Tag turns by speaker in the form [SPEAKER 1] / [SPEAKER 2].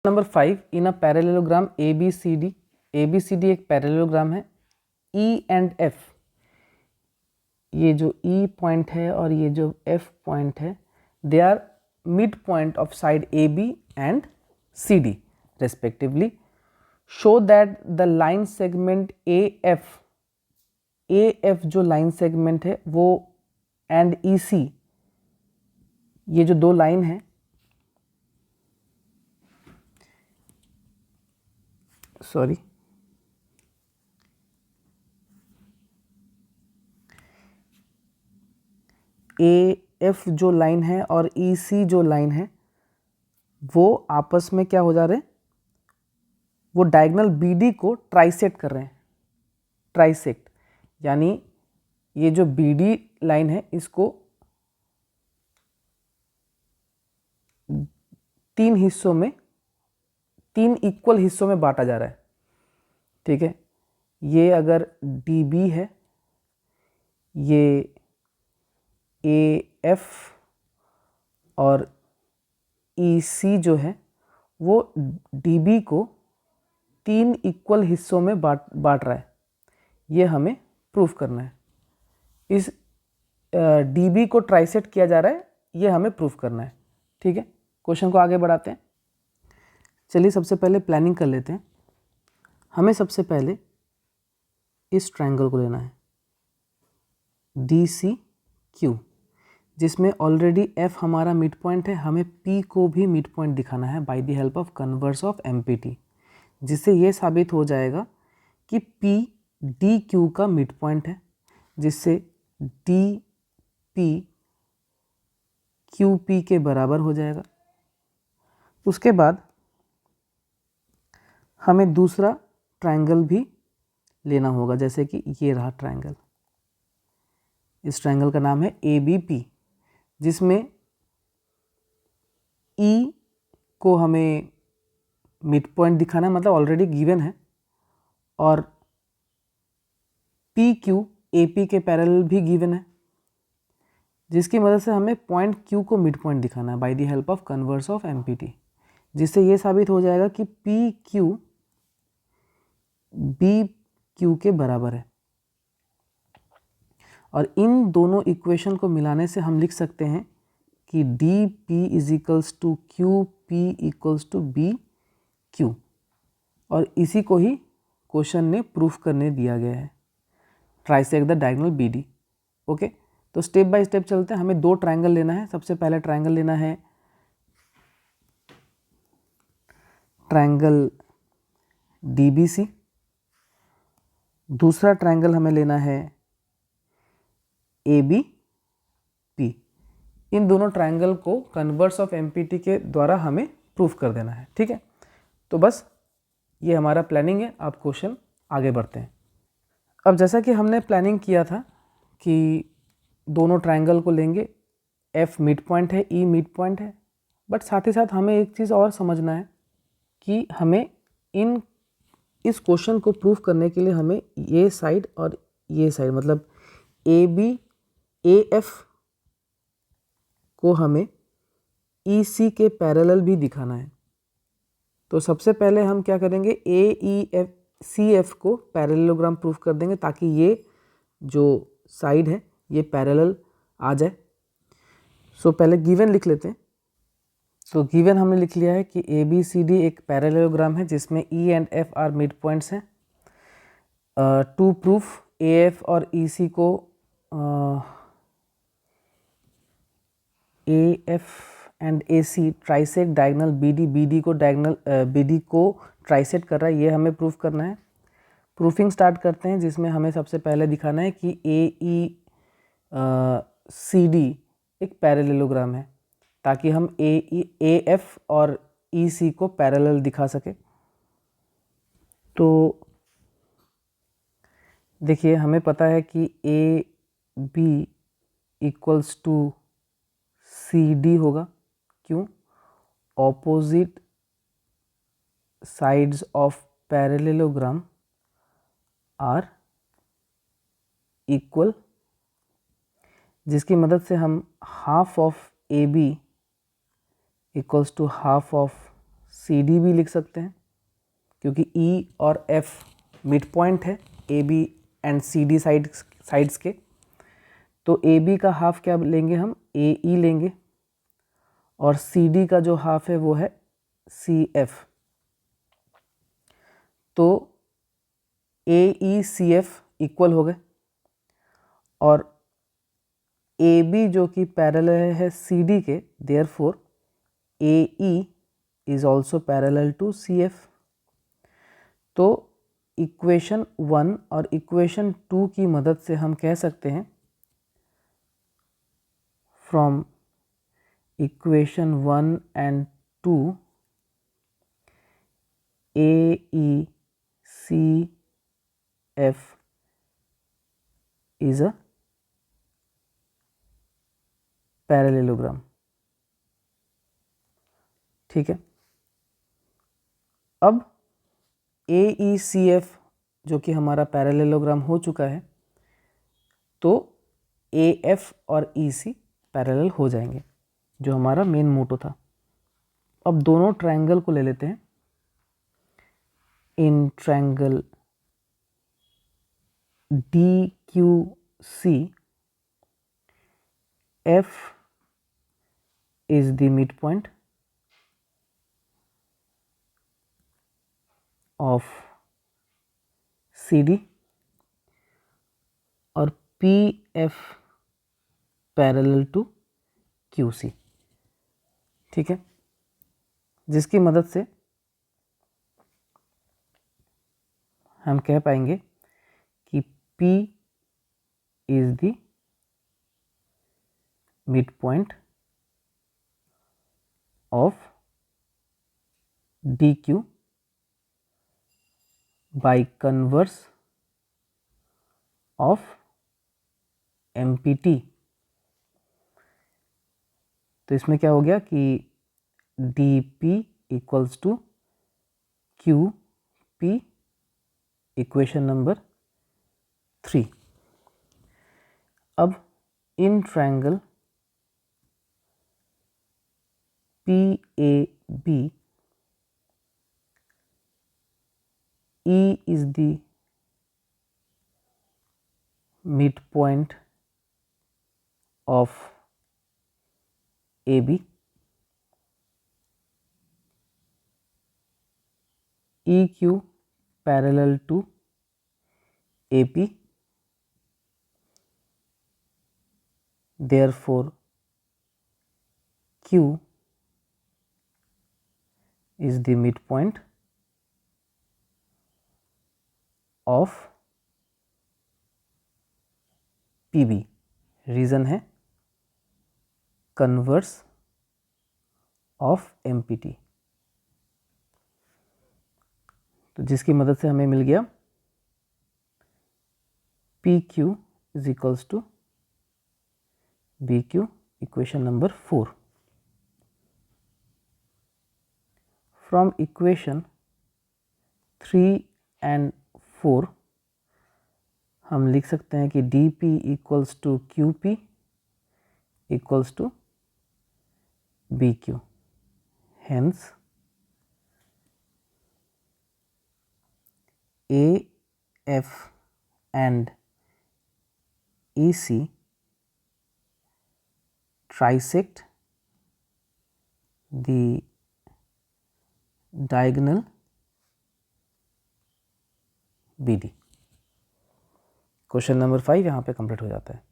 [SPEAKER 1] Number 5, in a parallelogram ABCD, ABCD एक parallelogram है, E and F, ये जो E पॉइंट है और ये जो F पॉइंट है, they are mid point of side AB and CD respectively. Show that the line segment AF जो लाइन सेगमेंट है वो एंड EC, ये जो दो लाइन है, सॉरी, AF जो लाइन है और EC जो लाइन है वो आपस में क्या हो जा रहे हैं, वो डायगोनल BD को ट्राइसेक्ट कर रहे हैं. ट्राइसेक्ट यानी ये जो BD लाइन है इसको तीन हिस्सों में, तीन इक्वल हिस्सों में बांटा जा रहा है. ठीक है, ये अगर DB है, ये AF और EC जो है वो DB को तीन इक्वल हिस्सों में बांट रहा है. ये हमें प्रूफ करना है. इस DB को ट्राइसेक्ट किया जा रहा है, ये हमें प्रूफ करना है. ठीक है, क्वेश्चन को आगे बढ़ाते हैं. चलिए सबसे पहले प्लानिंग कर लेते हैं. हमें सबसे पहले इस ट्रायंगल को लेना है DCQ, जिसमें ऑलरेडी F हमारा मिड पॉइंट है. हमें P को भी मिड पॉइंट दिखाना है by the help of converse of MPT, जिससे ये साबित हो जाएगा कि P DQ का मिड पॉइंट है, जिससे DP QP के बराबर हो जाएगा. उसके बाद हमें दूसरा ट्रायंगल भी लेना होगा, जैसे कि ये रहा ट्रायंगल. इस ट्रायंगल का नाम है ABP, जिसमें E को हमें मिड पॉइंट दिखाना है, मतलब ऑलरेडी गिवन है, और PQ AP के पैरेलल भी गिवन है, जिसकी मदद से हमें पॉइंट Q को मिड पॉइंट दिखाना है by the help of converse of MPT, जिससे ये साबित हो जाएगा कि PQ BQ के बराबर है. और इन दोनों इक्वेशन को मिलाने से हम लिख सकते हैं कि DP equals to QP equals to BQ, और इसी को ही क्वेश्चन ने प्रूफ करने दिया गया है. Trisect the diagonal BD. Okay, तो स्टेप बाय स्टेप चलते हैं. हमें दो ट्रायंगल लेना है. सबसे पहले ट्रायंगल लेना है ट्रायंगल DBC. दूसरा ट्रायंगल हमें लेना है ABP. इन दोनों ट्रायंगल को कन्वर्स ऑफ MPT के द्वारा हमें प्रूफ कर देना है. ठीक है, तो बस ये हमारा प्लानिंग है. आप क्वेश्चन आगे बढ़ते हैं. अब जैसा कि हमने प्लानिंग किया था कि दोनों ट्रायंगल को लेंगे, F मिड पॉइंट है, E मिड पॉइंट है, बट साथ ही साथ हमें एक चीज़ और समझना है कि हमें इस क्वेश्चन को प्रूफ करने के लिए हमें ये साइड और ये साइड, मतलब AF को हमें EC के पैरेलल भी दिखाना है. तो सबसे पहले हम क्या करेंगे, CF को पैरेललोग्राम प्रूफ कर देंगे ताकि ये जो साइड है ये पैरेलल आ जाए. सो पहले गिवन लिख लेते हैं. तो गिवन हमने लिख लिया है कि ABCD एक पैरेललोग्राम है जिसमें E and F are mid points हैं. टू प्रूफ AF और EC को AF and AC trisect diagonal BD को ट्राइसेक्ट कर रहा है, ये हमें प्रूफ करना है. प्रूफिंग स्टार्ट करते हैं, जिसमें हमें सबसे पहले दिखाना है कि AECD एक पैरेललोग्राम है, ताकि हम AF और EC को पैरेलल दिखा सके. तो देखिए, हमें पता है कि AB इक्वल्स टू CD होगा. क्यों? Opposite sides of parallelogram are equal, जिसकी मदद से हम half of AB equals to half of CD भी लिख सकते हैं क्योंकि E और F मिड पॉइंट है AB एंड CD साइड्स के। तो AB का हाफ क्या लेंगे हम, AE लेंगे, और CD का जो हाफ है वो है CF। तो AECF इक्वल हो गए, और AB जो कि पैरेलल है CD के, therefore AE is also parallel to CF। तो इक्वेशन 1 और इक्वेशन 2 की मदद से हम कह सकते हैं, from equation 1 and 2 AECF is a parallelogram. ठीक है, अब AECF जो कि हमारा पैरेललोग्राम हो चुका है, तो AF और EC पैरेलल हो जाएंगे, जो हमारा मेन मोटो था। अब दोनों ट्रायंगल को ले लेते हैं। In triangle DQC, F is the midpoint of CD और PF पैरेलल टू QC। ठीक है, जिसकी मदद से हम कह पाएंगे कि P is the mid point of DQ by converse of MPT। तो इसमें क्या हो गया कि DP equals to QP, equation number 3। अब in triangle PAB, E is the midpoint of AB, EQ parallel to AP, therefore Q is the midpoint of PB। Reason है converse of MPT। तो जिसकी मदद से हमें मिल गया PQ is equals to BQ, equation number 4। From equation 3 and 4 हम लिख सकते हैं कि DP equals to QP equals to BQ। Hence AF and EC trisect the diagonal BD। Question number 5 यहाँ पे कंप्लीट हो जाता है।